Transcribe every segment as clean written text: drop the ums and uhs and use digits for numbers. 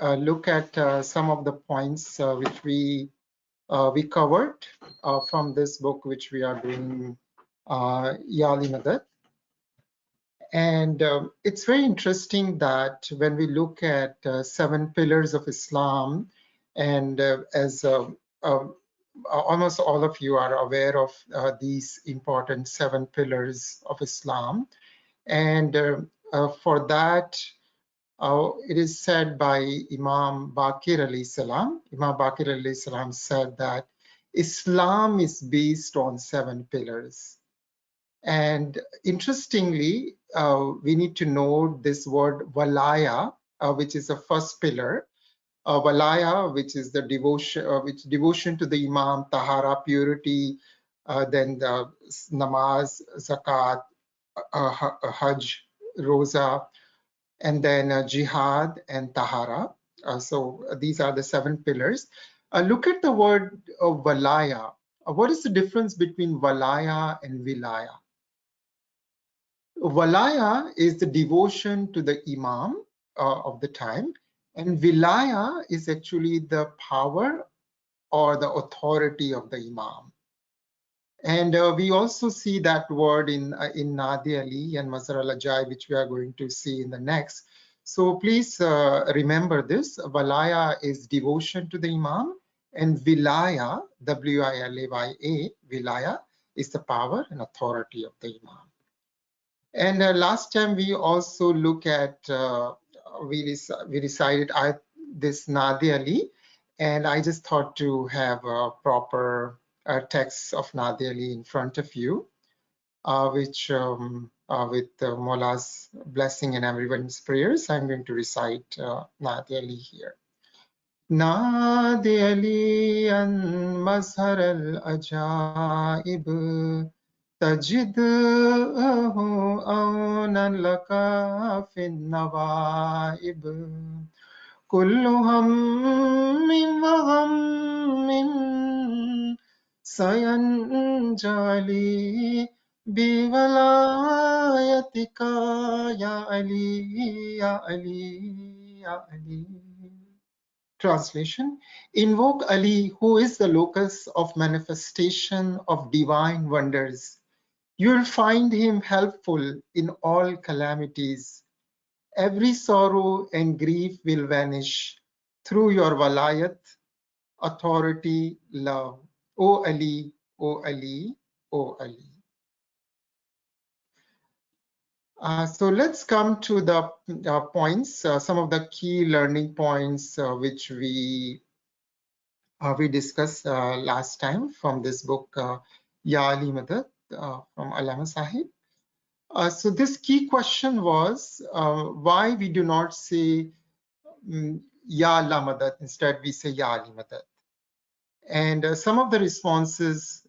look at some of the points which we covered from this book, which we are doing, Yali Madad. And it's very interesting that when we look at 7 pillars of Islam, and as almost all of you are aware of these important 7 pillars of Islam, and for that, it is said by Imam Baqir alayhi salam. Imam Baqir alayhi salam said that Islam is based on 7 pillars. And interestingly, we need to know this word walaya, which is the first pillar. Walaya, which is the devotion to the Imam, tahara, purity, then the namaz, zakat, hajj, roza, and then jihad and tahara. So these are the 7 pillars. Look at the word walaya. What is the difference between walaya and wilaya? Walaya is the devotion to the Imam of the time, and wilaya is actually the power or the authority of the Imam. And we also see that word in Nadi Ali and Mazhar al-Ajaib, which we are going to see in the next. So please remember this. Walaya is devotion to the Imam, and wilaya, W-I-L-A-Y-A, wilaya, is the power and authority of the Imam. And last time we also look at, we recited this Nadi Ali, and I just thought to have a proper text of Nadi Ali in front of you, which with Mola's blessing and everyone's prayers, I'm going to recite Nadi Ali here. Nadi Ali an mazhar al-ajaib تجده أونا لك في النوائب كل هم وغم سينجلي بولايتك يا علي يا علي يا علي. Translation: Invoke Ali, who is the locus of manifestation of divine wonders. You will find him helpful in all calamities. Every sorrow and grief will vanish through your walayat, authority, love. O Ali, O Ali, O Ali. So let's come to the points, some of the key learning points which we discussed last time from this book, Ya Ali Madad, from Allama Sahib. So this key question was why we do not say Ya Allah Madad, instead we say Ya Ali Madad. And some of the responses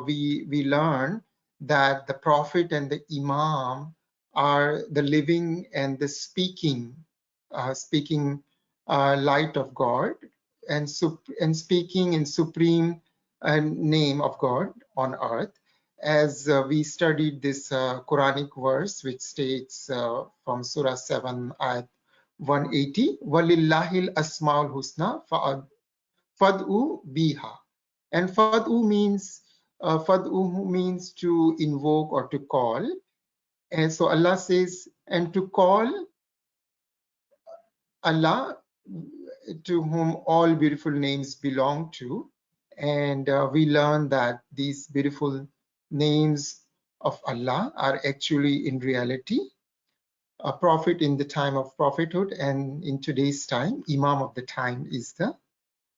we learn that the Prophet and the Imam are the living and the speaking light of God, and speaking in supreme name of God on earth. As we studied this Quranic verse, which states from Surah 7, ayat 180, Walillahil Asmaul Husna Fad'u biha. And Fad'u means to invoke or to call. And so Allah says, and to call Allah, to whom all beautiful names belong to. And we learn that these beautiful names of Allah are actually in reality a prophet in the time of prophethood, and in today's time, Imam of the time is the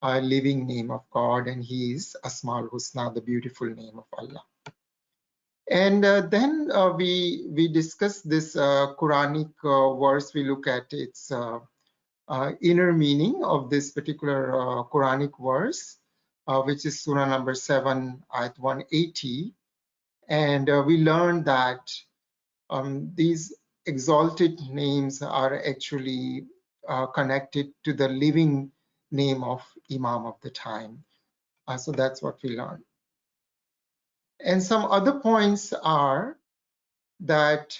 living name of God, and he is Asmaul Husna, the beautiful name of Allah. And then we discuss this Quranic verse. We look at its inner meaning of this particular Quranic verse, which is Surah number 7, ayat 180. And we learned that these exalted names are actually connected to the living name of Imam of the time. So that's what we learned. And some other points are that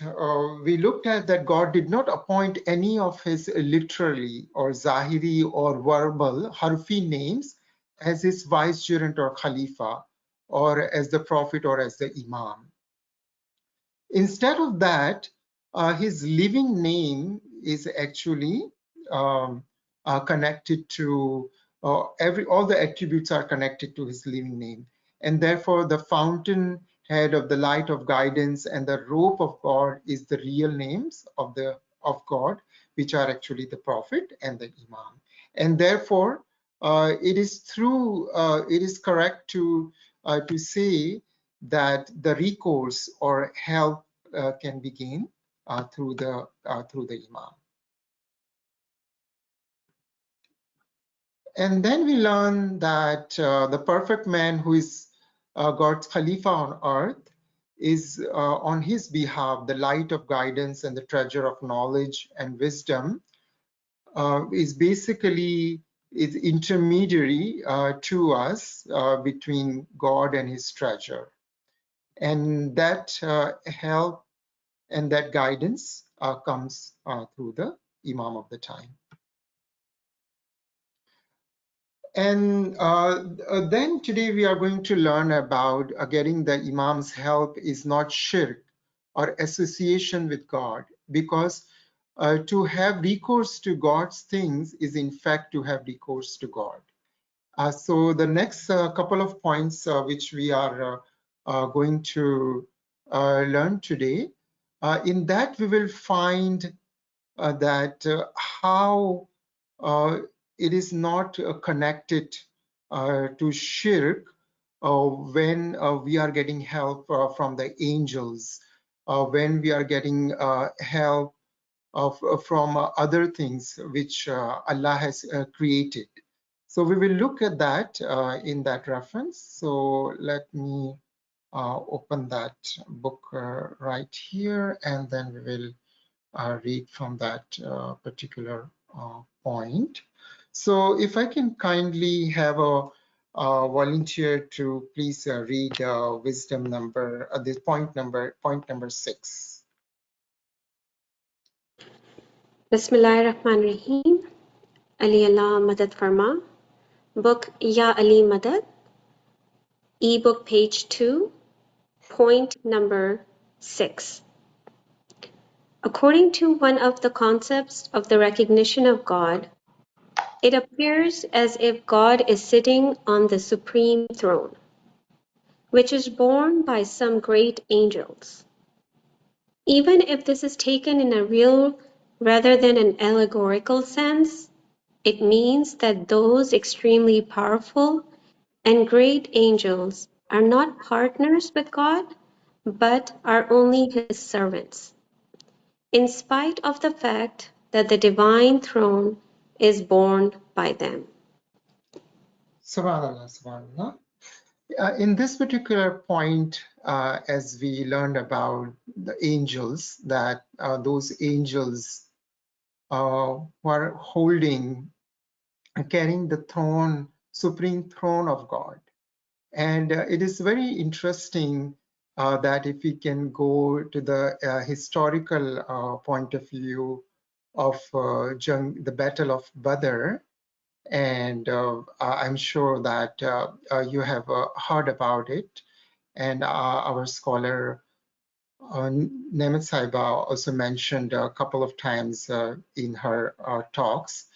we looked at that God did not appoint any of his literally or zahiri or verbal harfi names as his vicegerent or khalifa, or as the prophet or as the imam. Instead of that, his living name is actually um, connected to all the attributes are connected to his living name, and therefore the fountainhead of the light of guidance and the rope of God is the real names of God, which are actually the prophet and the imam, and therefore it is correct to say that the recourse or help can be gained through the imam. And then we learn that the perfect man who is God's Khalifa on earth is on his behalf the light of guidance and the treasure of knowledge and wisdom, is basically is intermediary to us between God and his treasure. And that help and that guidance comes through the Imam of the time. And then today we are going to learn about getting the Imam's help is not shirk or association with God, because to have recourse to God's things is in fact to have recourse to God. So the next couple of points which we are going to learn today, in that we will find that how it is not connected to shirk when we are getting help from the angels, when we are getting help from other things which Allah has created. So we will look at that in that reference. So let me open that book right here, and then we will read from that particular point. So if I can kindly have a volunteer to please read wisdom number, this point number 6. Bismillahirrahmanirrahim. Ali Allah Madad Farma. Book Ya Ali Madad. Ebook page 2. Point number 6. According to one of the concepts of the recognition of God, it appears as if God is sitting on the supreme throne, which is borne by some great angels. Even if this is taken in a real rather than an allegorical sense, it means that those extremely powerful and great angels are not partners with God, but are only his servants, in spite of the fact that the divine throne is borne by them. Subhanallah, subhanallah. In this particular point, as we learned about the angels, that those angels were holding and carrying the throne, supreme throne of God. And it is very interesting that if we can go to the historical point of view of the Battle of Badr, and I'm sure that you have heard about it, and our scholar Nemet Saiba also mentioned a couple of times in her talks.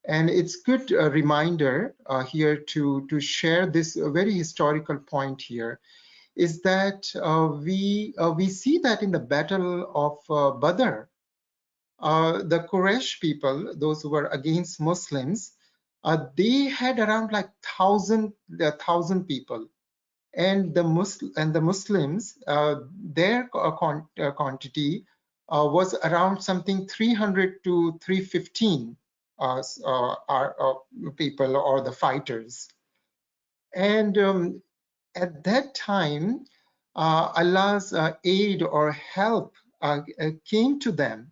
And it's good reminder here to share this very historical point here, is that we see that in the Battle of Badr, the Quraysh people, those who were against Muslims, they had around like thousand people, and the Muslims, their quantity was around something 300 to 315 people, or the fighters. And at that time, Allah's aid or help came to them.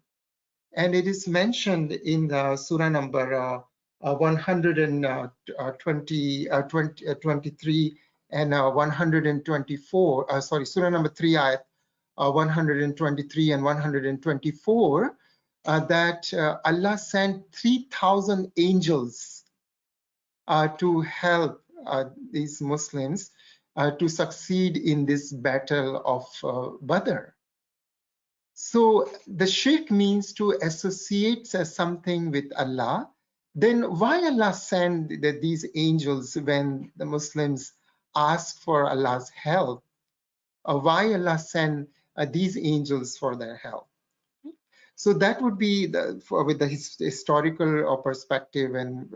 And it is mentioned in the surah number 123 and 124, sorry, surah number 3, ayat 123 and 124, that Allah sent 3,000 angels to help these Muslims to succeed in this battle of Badr. So the shirk means to associate something with Allah. Then why Allah send these angels when the Muslims ask for Allah's help? Why Allah send these angels for their help? So that would be with the historical perspective and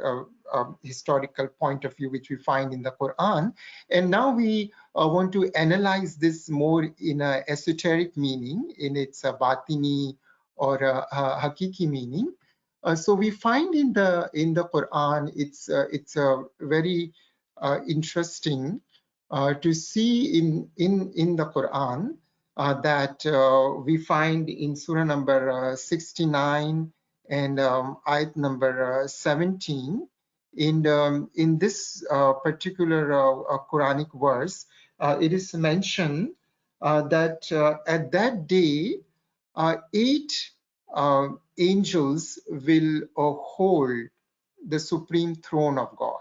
historical point of view which we find in the Quran. And now we want to analyze this more in a esoteric meaning, in its batini or hakiki meaning. So we find in the Quran, it's very interesting to see in the Quran that we find in Surah number 69 and ayat number 17. In this particular Quranic verse, it is mentioned that at that day, 8 angels will hold the supreme throne of God.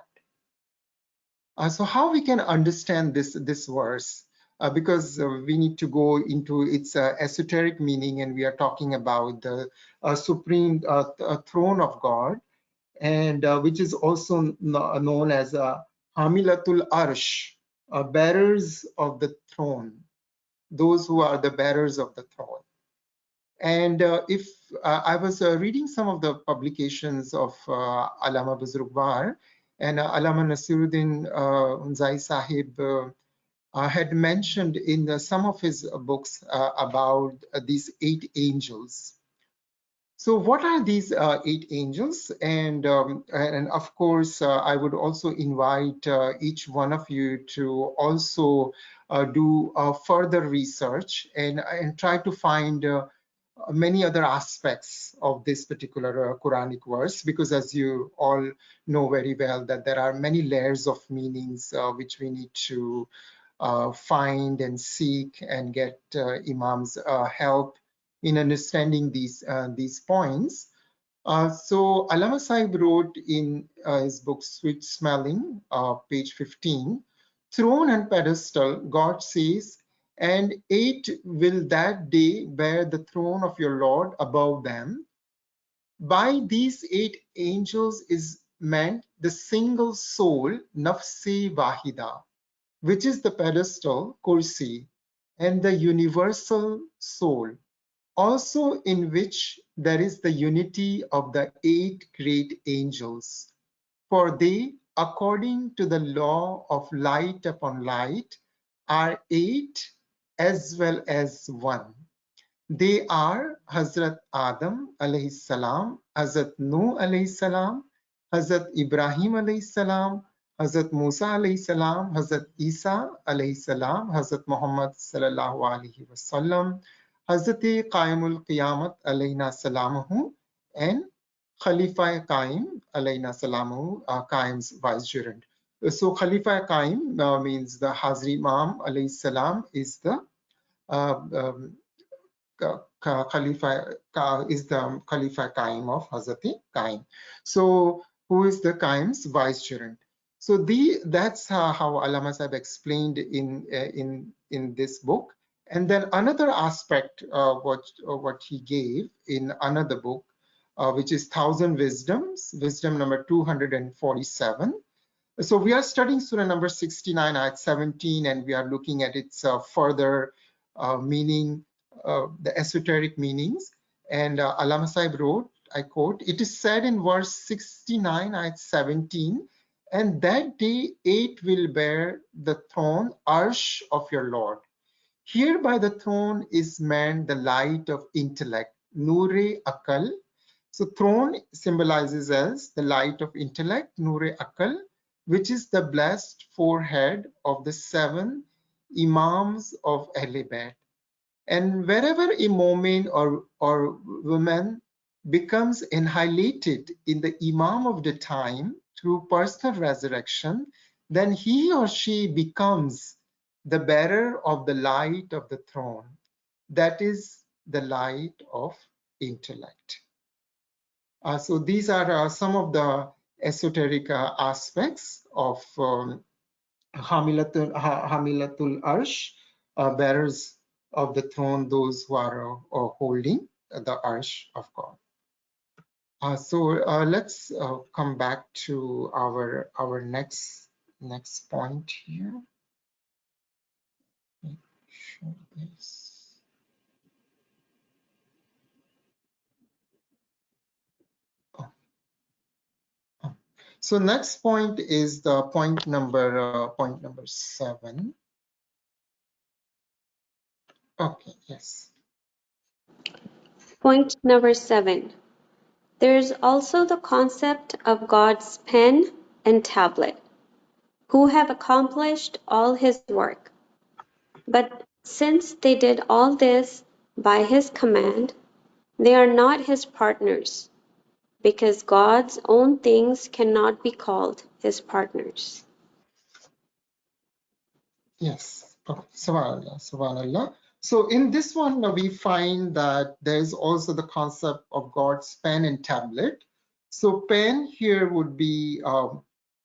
So how we can understand this verse? Because we need to go into its esoteric meaning, and we are talking about the supreme throne of God, and which is also known as Hamilatul Arsh, bearers of the throne, those who are the bearers of the throne. And if I was reading some of the publications of Allama Buzrugwar, and Allama Nasiruddin Unzai Sahib had mentioned in some of his books about these 8 angels. So what are these 8 angels? And of course, I would also invite each one of you to also do further research and try to find many other aspects of this particular Quranic verse, because as you all know very well that there are many layers of meanings which we need to find and seek and get Imam's help in understanding these points. So Allama Sahib wrote in his book Sweet Smelling, page 15, throne and pedestal, God says, and 8 will that day bear the throne of your Lord above them. By these 8 angels is meant the single soul, nafsi wahida, which is the pedestal, kursi, and the universal soul, also in which there is the unity of the 8 great angels. For they, according to the law of light upon light, are 8 as well as 1. They are Hazrat Adam alayhi salam, Hazrat Nuh alayhi salam, Hazrat Ibrahim alayhi salam, Hazrat Musa alayhi salam, Hazrat Isa alayhi salam, Hazrat Muhammad sallallahu alayhi wasallam, Hazrat Qaimul Qiyamat alayna salamuhu, and Khalifa Qaim alayna salamuhu, Qaim's vicegerent. So Khalifa Qaim means the Hazri Imam alayhi salam is the Khalifa is the Khalifa Qaim of Hazrat Qaim. So who is the Qaim's vicegerent? So that's how Allama Sahib explained in this book. And then another aspect what he gave in another book, which is 1,000 Wisdoms, wisdom number 247. So we are studying Surah number 69 ayat 17, and we are looking at its further meaning, the esoteric meanings. And Allama Sahib wrote, I quote, it is said in verse 69 ayat 17, and that day 8 will bear the throne, arsh of your Lord. Here by the throne is meant the light of intellect, Nure Akal. So throne symbolizes as the light of intellect, Nure Akal, which is the blessed forehead of the 7 Imams of Ahl Bayt. And wherever a Momin or woman becomes annihilated in the Imam of the time through personal resurrection, then he or she becomes the bearer of the light of the throne. that is the light of intellect. So these are some of the esoteric aspects of Hamilatul Arsh, bearers of the throne, those who are holding the Arsh of God. So let's come back to our next point here. Show this. Oh, oh. So next point is the point number 7. Okay, yes. Point number 7. There is also the concept of God's pen and tablet, who have accomplished all his work. But since they did all this by his command, they are not his partners, because God's own things cannot be called his partners. Yes, okay. Subhanallah, Subhanallah. So in this one, we find that there is also the concept of God's pen and tablet. So pen here would be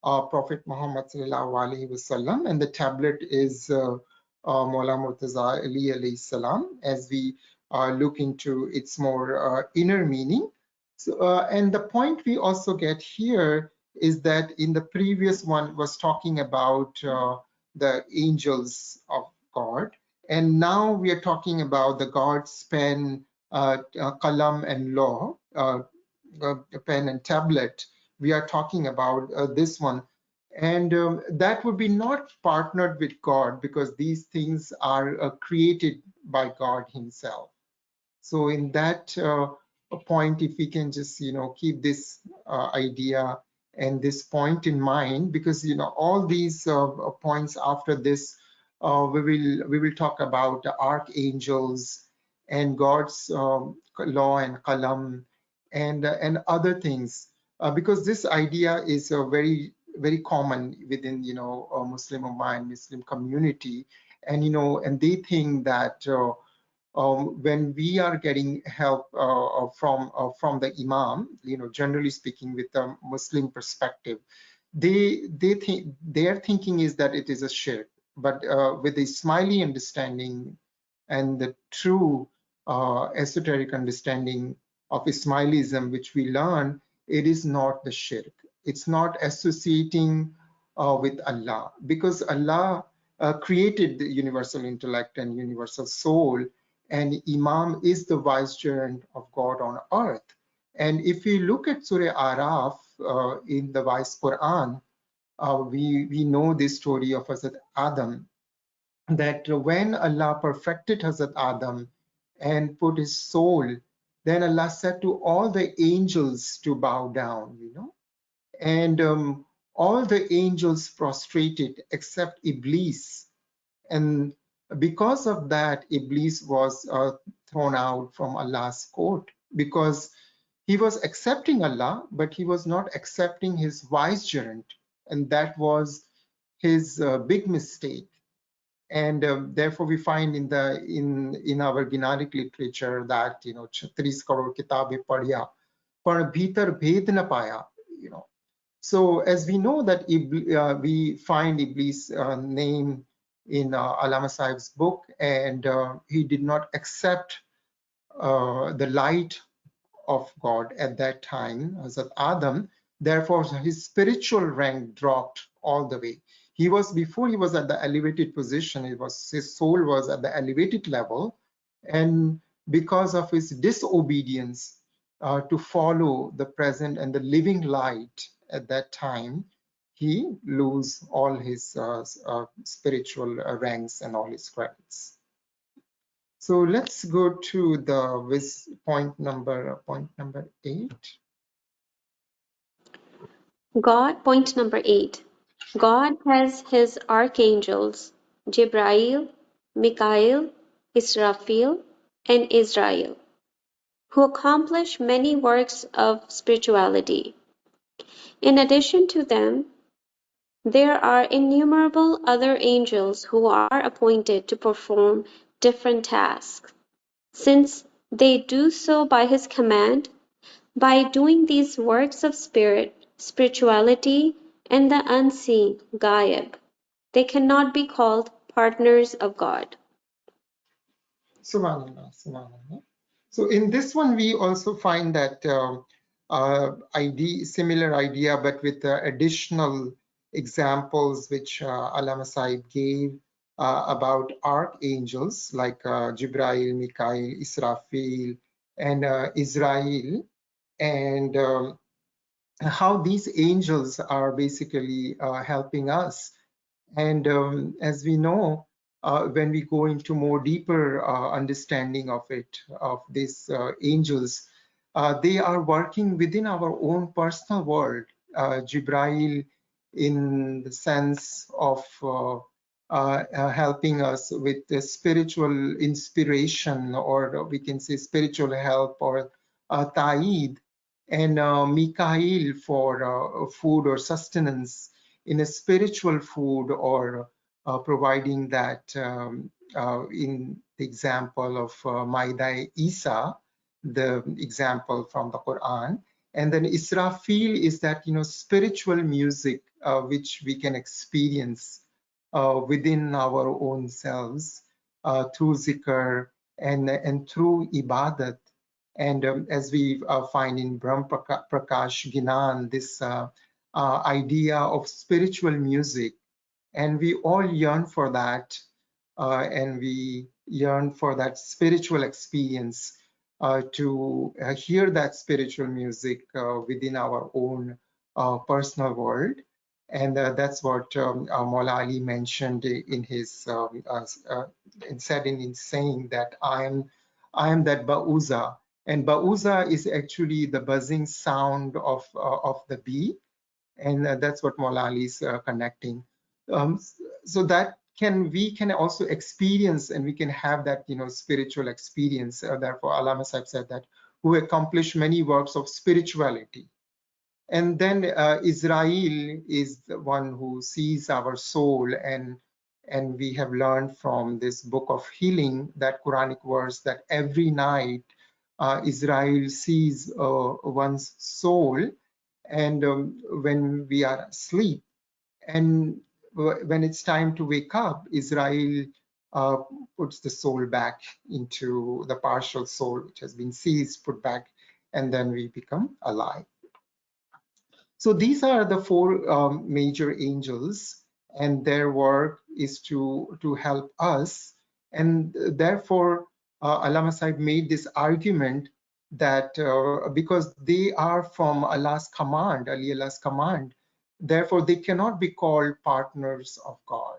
Prophet Muhammad sallallahu alaihi wasallam, and the tablet is Mawla Murtaza Ali alayhi salam, as we look into its more inner meaning. So, and the point we also get here is that in the previous one was talking about the angels of God. And now we are talking about the God's pen, kalam and law, pen and tablet. We are talking about this one. And that would be not partnered with God, because these things are created by God himself. So in that point, if we can just, keep this idea and this point in mind, because, all these points after this, we will talk about the archangels and God's law and kalam and other things, because this idea is very, very common within, Muslim Ummah and Muslim community. And, and they think that when we are getting help from the imam, generally speaking, with a Muslim perspective, they think their thinking is that it is a shirk. But with the Ismaili understanding and the true esoteric understanding of Ismailism, which we learn, it is not the shirk. It's not associating with Allah, because Allah created the universal intellect and universal soul, and Imam is the vicegerent of God on earth. And if we look at Surah Araf in the Wise Quran, we know this story of Hazrat Adam, that when Allah perfected Hazrat Adam and put his soul, then Allah said to all the angels to bow down, and all the angels prostrated except Iblis. And because of that, Iblis was thrown out from Allah's court, because he was accepting Allah, but he was not accepting his vicegerent, and that was his big mistake. And therefore, we find in our Gnostic literature that 36 crore kitabe padhiya, par bhitar bhed na paya. So as we know that we find Iblis' name in Allama Sahib's book, and he did not accept the light of God at that time, Hazrat Adam. Therefore, his spiritual rank dropped all the way. Before he was at the elevated position, his soul was at the elevated level, and because of his disobedience to follow the present and the living light at that time, he lose all his spiritual ranks and all his credits. So let's go to the point number 8. Point number 8. God has his archangels, Jibrail, Mikael, Israfil, and Israel, who accomplish many works of spirituality. In addition to them, there are innumerable other angels who are appointed to perform different tasks. since they do so by his command. By doing these works of spirituality, and the unseen, ghaib, they cannot be called partners of God. Subhanallah, subhanallah. So in this one, we also find that similar idea, but with additional examples which Allama Sahib gave about archangels like Jibrail, Mikael, Israfil, and Israel, and how these angels are basically helping us. And as we know, when we go into more deeper understanding of it, of these angels, they are working within our own personal world. Jibrail, in the sense of helping us with the spiritual inspiration, or we can say spiritual help, or ta'id, and Mikael for food or sustenance in a spiritual food, or providing that in the example of Maida Isa, the example from the Quran. And then Israfil is that, spiritual music which we can experience within our own selves through zikr and through ibadat. And as we find in Brahm Prakash Ginan, this idea of spiritual music, and we all yearn for that, and we yearn for that spiritual experience, to hear that spiritual music within our own personal world. And that's what Maula Ali mentioned in his said in saying that I am that ba'uza, and ba'uza is actually the buzzing sound of the bee, and that's what Maula Ali is connecting. Um, so that we can also experience, and we can have that spiritual experience. Therefore, Allama Sahib said that who accomplish many works of spirituality. And then Israel is the one who sees our soul, and we have learned from this book of healing, that Quranic verse, that every night Israel sees one's soul, and when we are asleep, and when it's time to wake up, Israel uh, puts the soul back into the partial soul which has been seized, put back, and then we become alive. So these are the four major angels, and their work is to help us. And therefore, Allama Sahib made this argument that because they are from Allah's command, Ali Allah's command, therefore they cannot be called partners of God.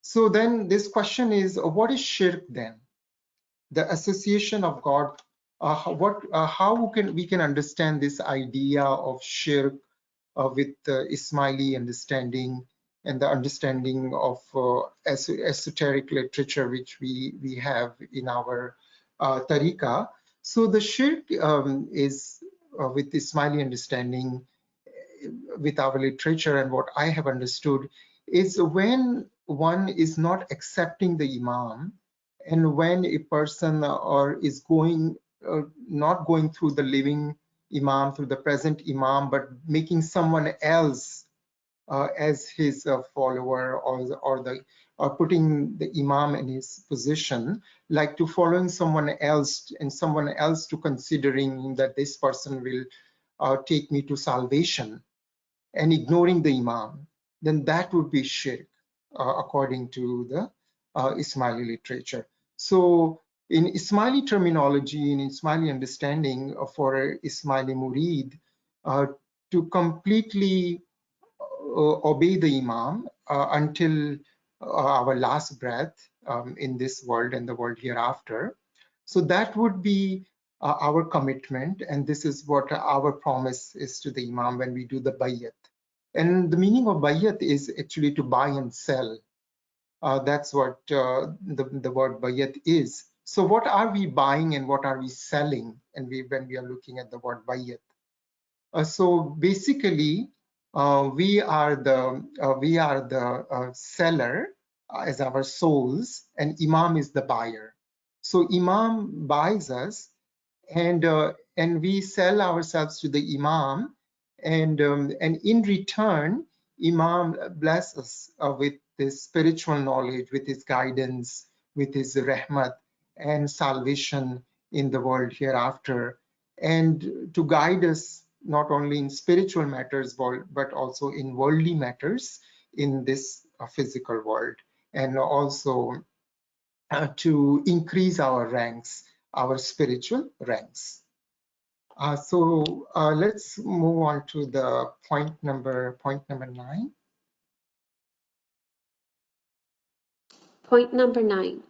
So then this question is, what is shirk then? The association of God. How can we understand this idea of shirk with the Ismaili understanding, and the understanding of esoteric literature which we have in our tariqa. So the shirk is with Ismaili understanding, with our literature and what I have understood, is when one is not accepting the Imam, and when a person or is going not going through the living Imam, through the present Imam, but making someone else as his follower, or putting the Imam in his position, like to following someone else, and someone else to considering that this person will take me to salvation, and ignoring the Imam, then that would be shirk, according to the Ismaili literature. So in Ismaili terminology, in Ismaili understanding, for Ismaili murid, uh, to completely obey the Imam until our last breath in this world and the world hereafter. So that would be our commitment, and this is what our promise is to the Imam when we do the bayat. And the meaning of bayat is actually to buy and sell. That's what the word bayat is. So what are we buying and what are we selling? And when we are looking at the word bayat. So basically, we are the seller as our souls, and Imam is the buyer. So Imam buys us, and we sell ourselves to the Imam, and in return, Imam bless us with this spiritual knowledge, with his guidance, with his rahmat and salvation in the world hereafter, and to guide us not only in spiritual matters but also in worldly matters in this physical world, and also to increase our ranks, our spiritual ranks. So let's move on to the point number 9. Point number 9.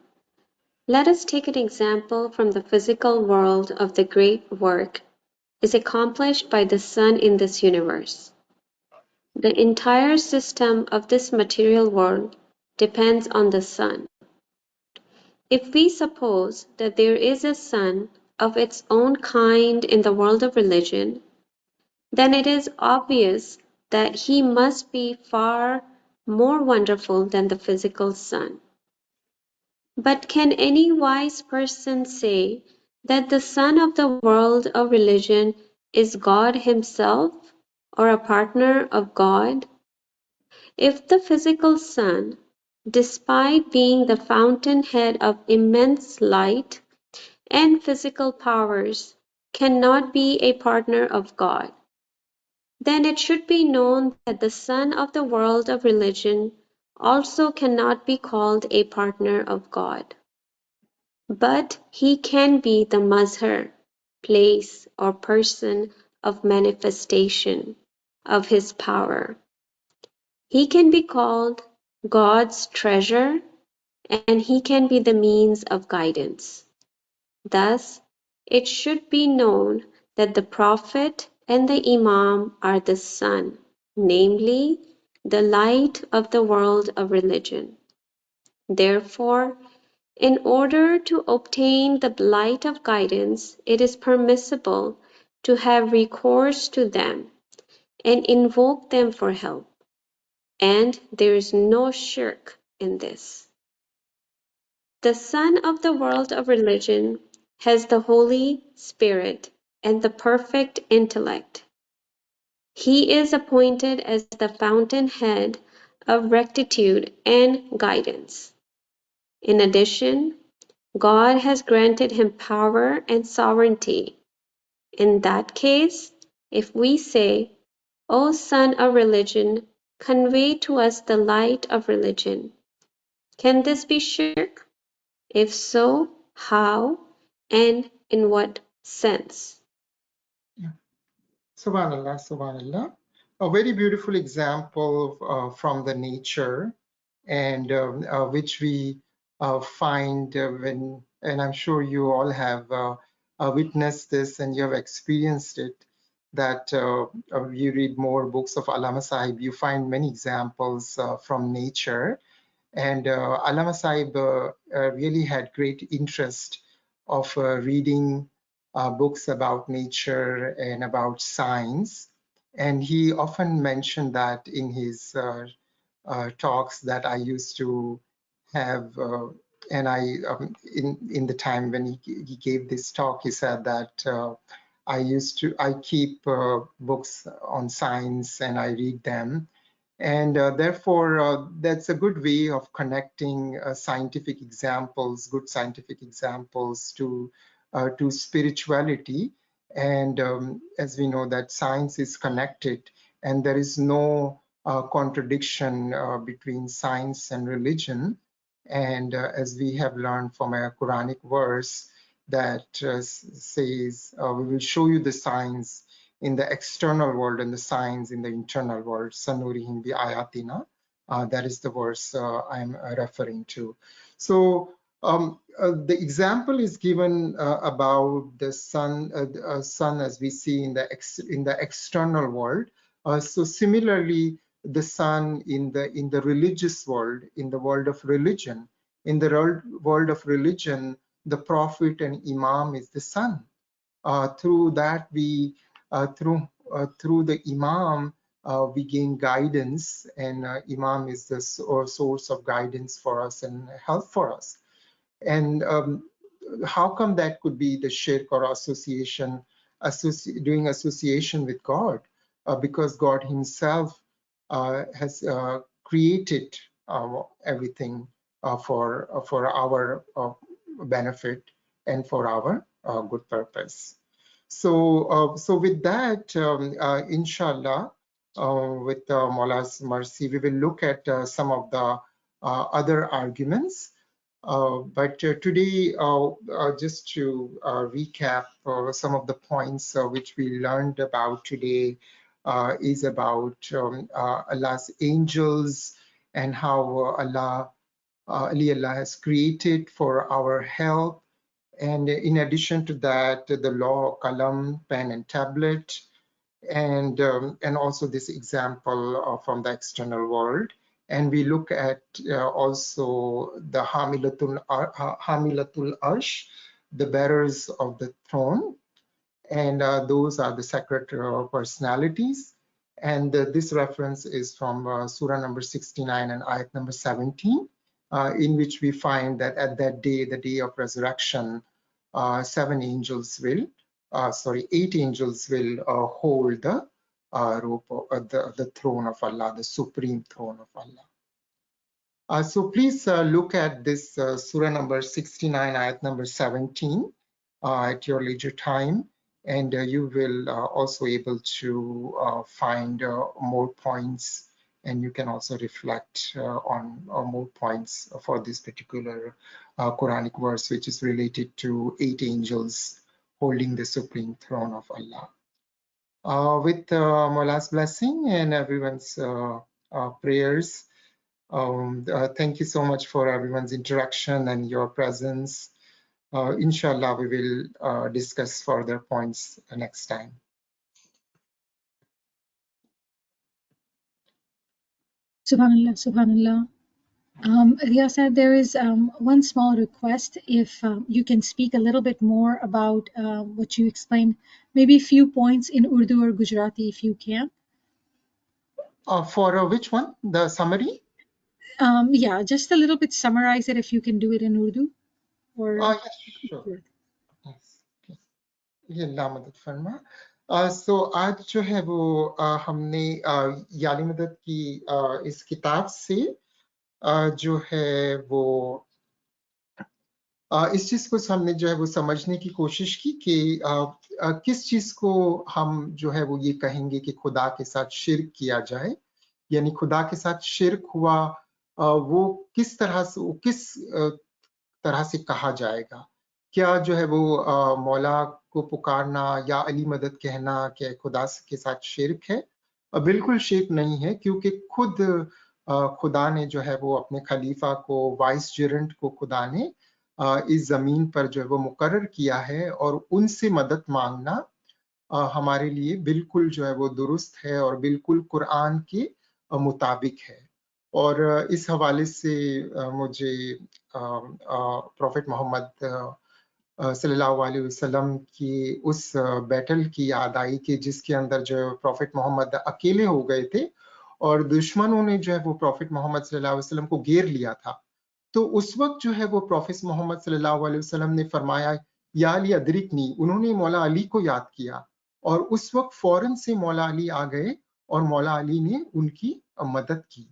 Let us take an example from the physical world of the great work is accomplished by the sun in this universe. The entire system of this material world depends on the sun. If we suppose that there is a sun of its own kind in the world of religion, then it is obvious that he must be far more wonderful than the physical sun. But can any wise person say that the sun of the world of religion is God himself or a partner of God? If the physical sun, despite being the fountainhead of immense light and physical powers, cannot be a partner of God, then it should be known that the sun of the world of religion also cannot be called a partner of God. But he can be the mazhar, place or person of manifestation of his power. He can be called God's treasure, and he can be the means of guidance. Thus, it should be known that the Prophet and the Imam are the sun, namely, the light of the world of religion. Therefore, in order to obtain the light of guidance, it is permissible to have recourse to them and invoke them for help, and there is no shirk in this. The Son of the world of religion has the Holy Spirit and the perfect intellect. He is appointed as the fountainhead of rectitude and guidance. In addition, God has granted him power and sovereignty. In that case, if we say, O Son of religion, convey to us the light of religion, can this be shirk? If so, how and in what sense? Subhanallah, Subhanallah. A very beautiful example from the nature, and which we find and I'm sure you all have witnessed this and you have experienced it, that you read more books of Allama Sahib, you find many examples from nature. And Allama Sahib really had great interest of reading books about nature and about science. And he often mentioned that in his talks that I used to have. And in the time when he gave this talk, he said that I keep books on science and I read them, and therefore, that's a good way of connecting scientific examples, good scientific examples, to spirituality. And as we know that science is connected, and there is no contradiction between science and religion. And as we have learned from a Quranic verse that says, we will show you the signs in the external world and the signs in the internal world. Sanurihim bi ayatina. That is the verse I'm referring to. So the example is given about the sun, sun as we see in the external world. So similarly, the sun in the religious world, in the world of religion, in the world of religion, the prophet and imam is the sun. Through that we through the imam we gain guidance, and imam is the source of guidance for us and help for us. And how come that could be the shirk or association, doing association with God? Because God himself has created everything for our benefit and for our good purpose. So with that, inshallah, with Maula's mercy, we will look at some of the other arguments. But today, just to recap some of the points which we learned about today, is about Allah's angels and how Allah has created for our help. And in addition to that, the law, qalam, pen and tablet, and also this example from the external world. And we look at also the Hamilatul Arsh, the bearers of the throne, and those are the sacred personalities. And this reference is from Surah number 69 and ayat number 17, in which we find that at that day, the day of resurrection, 8 angels will hold the rope, the throne of Allah, the supreme throne of Allah. So please look at this Surah number 69, ayat number 17 at your leisure time, and you will also able to find more points, and you can also reflect on more points for this particular Quranic verse, which is related to 8 angels holding the supreme throne of Allah. With Maula's blessing and everyone's prayers, thank you so much for everyone's interaction and your presence. Inshallah, we will discuss further points next time. Subhanallah, Subhanallah. Riyaz said there is one small request. If you can speak a little bit more about what you explained, maybe a few points in Urdu or Gujarati if you can. For which one? The summary? Yeah, just a little bit summarize it if you can do it in Urdu. Or Yes, sure. Yes. Okay. ये अल्लाह मदद फरमा. So आज जो है वो हमने याली मदद की इस किताब से जो है वो इस चीज को हमने जो है वो समझने की कोशिश की कि किस चीज को हम जो है वो ये कहेंगे कि खुदा के साथ शिर्क किया जाए, यानी खुदा के साथ शिर्क हुआ, वो किस तरह से कहा जाएगा. क्या जो है वो मौला को पुकारना या अली मदद कहना कि खुदा के साथ शिर्क है? बिल्कुल शिर्क नहीं है, क्योंकि खुद खुदा ने जो है वो अपने खलीफा को, वाइस जेरेंट को खुदा ने इस जमीन पर जो है वो मुकर्रर किया है, और उनसे मदद मांगना हमारे लिए बिल्कुल जो है वो दुरुस्त है और बिल्कुल कुरान के मुताबिक है. और इस हवाले से मुझे प्रॉफेट मोहम्मद सल्लल्लाहु अलैहि वसल्लम की उस बैटल की याद आई कि जिसके अंदर जो प्रॉफेट मोहम्मद अकेले हो गए थे और दुश्मनों ने जो है वो प्रॉफेट मोहम्मद सल्लल्लाहु अलैहि वसल्लम को घेर लिया था. तो उस वक्त जो है वो प्रॉफेट मोहम्मद सल्लल्लाहु अलैहि वसल्लम ने फरमाया, या अली अदरिकनी, उन्होंने मौला अली को याद किया, और उस वक्त फौरन से मौला अली आ गए और मौला अली ने उनकी मदद की.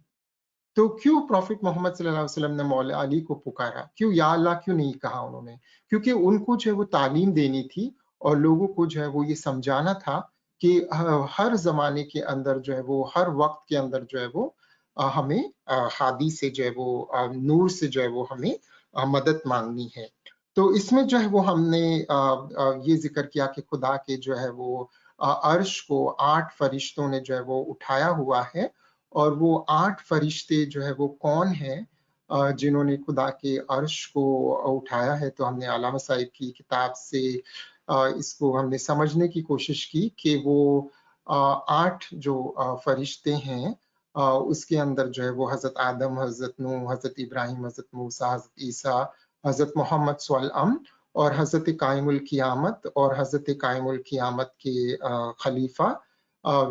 तो क्यों प्रॉफिट मोहम्मद सल्लल्लाहु अलैहि वसल्लम ने मौला अली को पुकारा? क्यों या अल्लाह क्यों नहीं कहा उन्होंने? क्योंकि उनको जो है वो तालीम देनी थी और लोगों को जो है वो ये समझाना था कि हर जमाने के अंदर जो है वो, हर वक्त के अंदर जो है वो हमें हादी से जो है वो, नूर से जो है वो हमें मदद मांगनी है. तो इसमें जो है वो हमने ये जिक्र किया कि खुदा के जो है वो अर्श को 8 फरिश्तों ने जो है वो उठाया हुआ है, और वो 8 फरिश्ते जो है वो कौन हैं जिन्होंने खुदा के अर्श को उठाया है. तो हमने अल्लामा साहिब की किताब से इसको हमने समझने की कोशिश की कि वो 8 जो फरिश्ते हैं, उसके अंदर जो है वो हजरत आदम, हजरत नूह, हजरत इब्राहिम, हजरत मूसा, हजरत ईसा, हजरत मोहम्मद स्वल्लम और हजरत कायमुल कियामत और हजरत कायमुल कियामत के खलीफा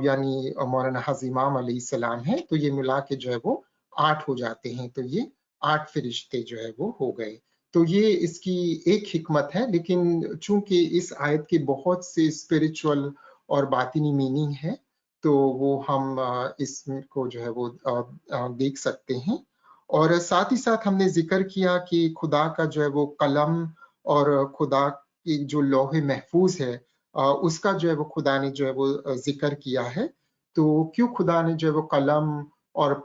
यानी मौलाना हज़रत इमाम अलैहिस्सलाम है. तो ये मिला के जो है वो 8 हो जाते हैं. तो ये 8 फरिश्ते जो है वो हो गए. تو یہ اس کی ایک حکمت ہے، لیکن چونکہ اس آیت کے بہت سے اسپرچول اور باطنی میننگ ہے تو وہ ہم اس کو جو ہے وہ دیکھ سکتے ہیں. اور ساتھ ہی ساتھ ہم نے ذکر کیا کہ خدا کا جو ہے وہ قلم اور خدا کی جو لوح محفوظ ہے اس کا جو ہے وہ خدا نے جو ہے وہ ذکر کیا ہے. تو کیوں خدا نے جو ہے وہ قلم اور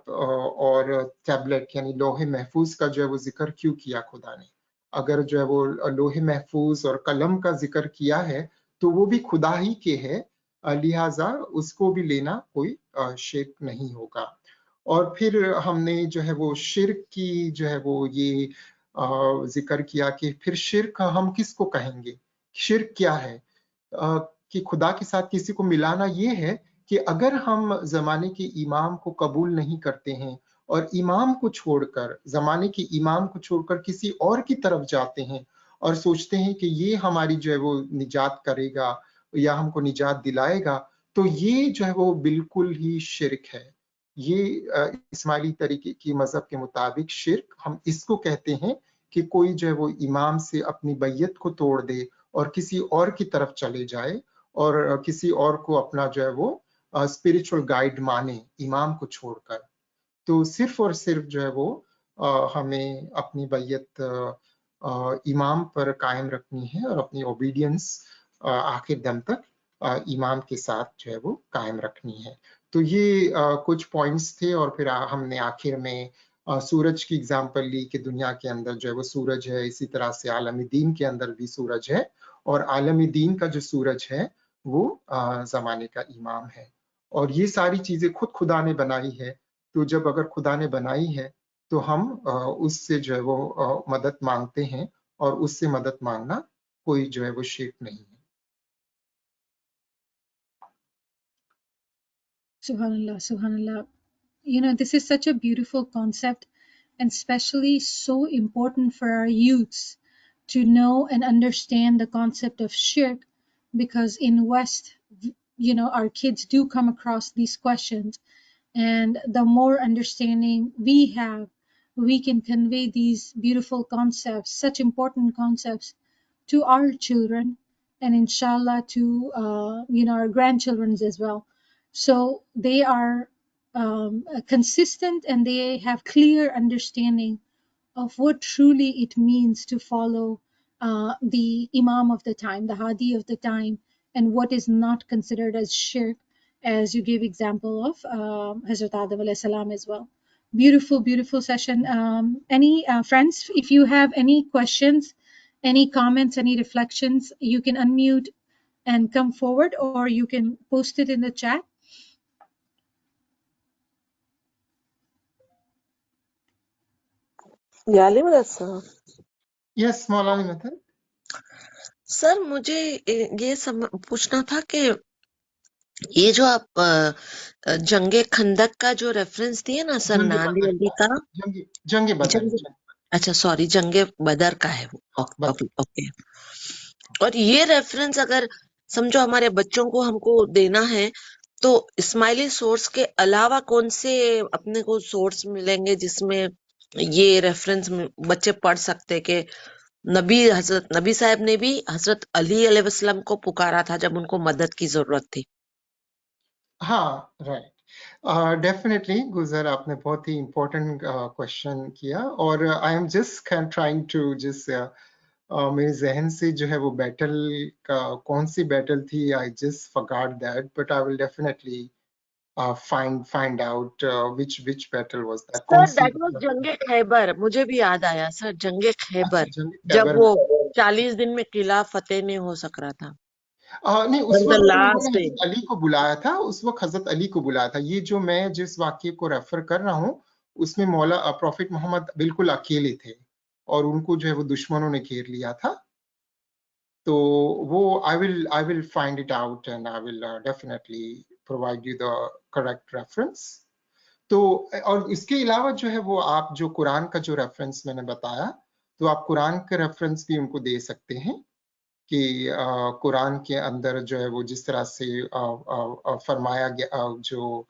ٹیبلٹ یعنی لوح محفوظ کا جو ہے وہ ذکر کیوں کیا خدا نے؟ اگر جو ہے وہ لوح محفوظ اور قلم کا ذکر کیا ہے تو وہ بھی خدا ہی کے ہے، لہٰذا اس کو بھی لینا کوئی شرک نہیں ہوگا. اور پھر ہم نے جو ہے وہ شرک کی جو ہے وہ یہ ذکر کیا کہ پھر شرک ہم کس کو کہیں گے، شرک کیا ہے؟ کہ خدا کے ساتھ کسی کو ملانا یہ ہے کہ اگر ہم زمانے کے امام کو قبول نہیں کرتے ہیں اور امام کو چھوڑ کر، زمانے کے امام کو چھوڑ کر کسی اور کی طرف جاتے ہیں اور سوچتے ہیں کہ یہ ہماری جو ہے وہ نجات کرے گا یا ہم کو نجات دلائے گا، تو یہ جو ہے وہ بالکل ہی شرک ہے. یہ اسماعیلی طریقے کی مذہب کے مطابق شرک ہم اس کو کہتے ہیں کہ کوئی جو ہے وہ امام سے اپنی بیعت کو توڑ دے اور کسی اور کی طرف چلے جائے اور کسی اور کو اپنا جو ہے وہ اسپرچل گائیڈ مانے امام کو چھوڑ کر. تو صرف اور صرف جو ہے وہ ہمیں اپنی بیعت امام پر قائم رکھنی ہے اور اپنی اوبیڈینس آخر دم تک امام کے ساتھ جو ہے وہ قائم رکھنی ہے. تو یہ کچھ پوائنٹس تھے، اور پھر ہم نے آخر میں سورج کی اگزامپل لی کہ دنیا کے اندر جو ہے وہ سورج ہے، اسی طرح سے عالم دین کے اندر بھی سورج ہے، اور عالم دین کا جو سورج ہے وہ زمانے کا امام ہے. اور یہ ساری چیزیں خود خدا نے بنائی ہے، تو جب اگر خدا نے بنائی ہے تو ہم اس سے جو ہے وہ مدد مانگتے ہیں، اور اس سے مدد مانگنا کوئی جو ہے وہ شرک نہیں ہے. Subhanallah, Subhanallah. You know, this is such a beautiful concept, and especially so important for our youths to know and understand the concept of shirk, because in West, you know, our kids do come across these questions, and the more understanding we have, we can convey these beautiful concepts, such important concepts, to our children, and inshallah to you know, our grandchildren as well, so they are consistent and they have clear understanding of what truly it means to follow the imam of the time, the hadi of the time, and what is not considered as shirk, as you gave example of Hazrat Adam alayhi salam as well. Beautiful, beautiful session. Any friends, if you have any questions, any comments, any reflections, you can unmute and come forward, or you can post it in the chat. یالی مدد صاحب، یس مولانا مطلب سر مجھے یہ پوچھنا تھا کہ یہ جو آپ جنگ خندق کا جو ریفرنس دیے نا سر، جنگ ناندی بدر، علی کا جنگ بدر، اچھا سوری، جنگ بدر کا ہے وہ، بدر. اوکے. اور یہ ریفرنس اگر سمجھو ہمارے بچوں کو ہم کو دینا ہے تو اسماعیلی سورس کے علاوہ کون سے اپنے کو سورس ملیں گے جس میں یہ ریفرنس بچے پڑھ سکتے کہ حضرت نبی صاحب نے بھی حضرت علی علیہ وسلم کو پکارا تھا جب ان کو مدد کی ضرورت تھی؟ ہاں رائٹ، ڈیفینیٹلی گزر آپ نے بہت ہی امپورٹنٹ کوشچن کیا، اور I am just trying to میرے ذہن سے جو ہے وہ بیٹل کا کون سی بیٹل تھی، I just forgot that, but I will definitely find out which battle was that. کون سر سی دیٹ واز جنگ خیبر، مجھے بھی یاد آیا سر، جنگ خیبر، اچھا جنگ جب خیبر وہ میں 40 دن میں قلعہ فتح نہیں ہو سک رہا تھا. نہیں، اس وقت انہوں نے لاسٹ حضرت علی کو بلایا تھا، اس وقت حضرت علی کو بلایا تھا. یہ جو میں جس واقعے کو ریفر کر رہا ہوں اس میں پروفٹ محمد بالکل اکیلے تھے اور ان کو جو ہے وہ دشمنوں نے گھیر لیا تھا. تو وہ I will find it out and I will definitely provide you the correct reference. تو اور اس کے علاوہ جو ہے وہ آپ جو قرآن کا جو ریفرنس میں نے بتایا، تو آپ قرآن کا ریفرنس بھی ان کو دے سکتے ہیں کہ قرآن کے اندر جو ہے وہ جس طرح سے فرمایا گیا، جو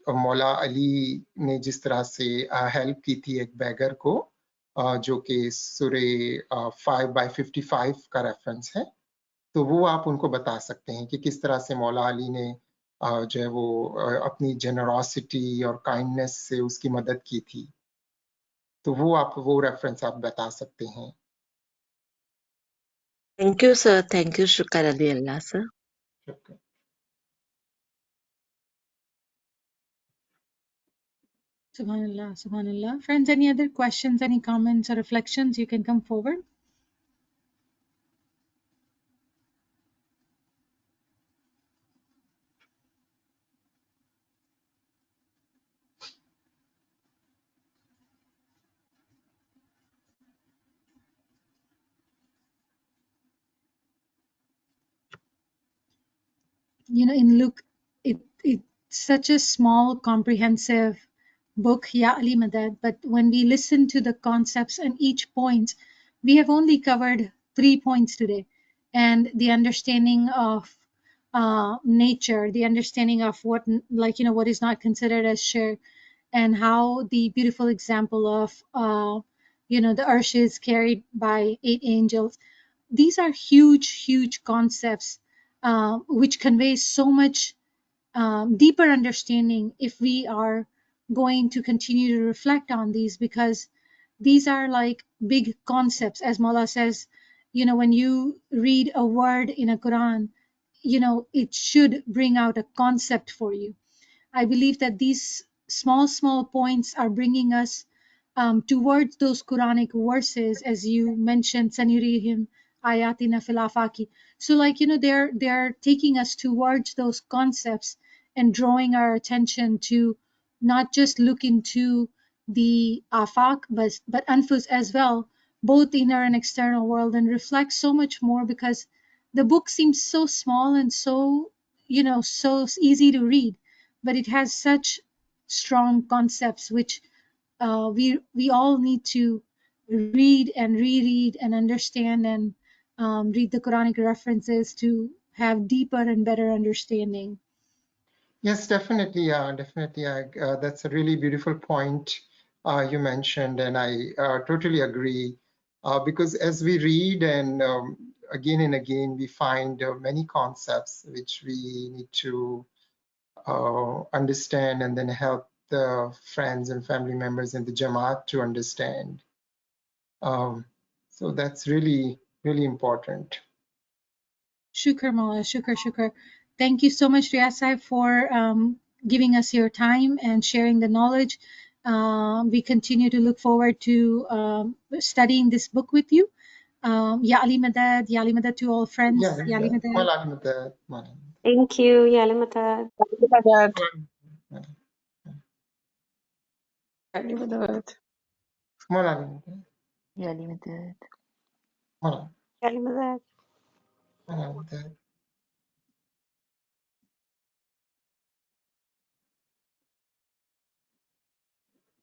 مولا علی نے جس طرح سے ہیلپ کی تھی ایک بیگر کو، जो कि सूरे 5/55 का रेफरेंस है, तो वो आप उनको बता सकते हैं कि किस तरह से मौला अली ने जो है वो अपनी जेनरोसिटी और काइंडनेस से उसकी मदद की थी। तो वो रेफरेंस आप बता सकते हैं। Thank you sir, thank you, शुक्र अली अल्लाह सर। शुक्रिया। Subhanallah, subhanallah. Friends, any other questions, any comments or reflections, you can come forward. You know, in Luke, it's such a small, comprehensive book, Ya Ali Madad, but when we listen to the concepts and each point, we have only covered 3 points today. And the understanding of nature, the understanding of what, like, you know, what is not considered as shirk, and how the beautiful example of, you know, the arsh is carried by 8 angels. These are huge, huge concepts which convey so much deeper understanding if we are going to continue to reflect on these, because these are like big concepts. As Mawla says, you know, when you read a word in a Quran, you know, it should bring out a concept for you. I believe that these small, small points are bringing us towards those Quranic verses, as you mentioned, Sanurihim ayatina fil afaki. So, like, you know, they're taking us towards those concepts and drawing our attention to not just look into the afak, but anfus as well, both inner and external world, and reflect so much more, because the book seems so small and so, you know, so easy to read, but it has such strong concepts which we all need to read and reread and understand, and read the Quranic references to have deeper and better understanding. Yes, definitely. Definitely. That's a really beautiful point you mentioned, and I totally agree. Because as we read and again and again, we find many concepts which we need to understand and then help the friends and family members in the Jamaat to understand. So that's really, really important. Shukr, Mawla, shukr, shukr. Thank you so much, Riyaz Sahib, for giving us your time and sharing the knowledge. We continue to look forward to studying this book with you. Ya Ali Madad, Ya Ali Madad to all friends. Yeah, Ya Ali Madad. Thank you, Ya Ali Madad. يعني مداد Mola. يعني مداد Ya Ali Madad. Mola.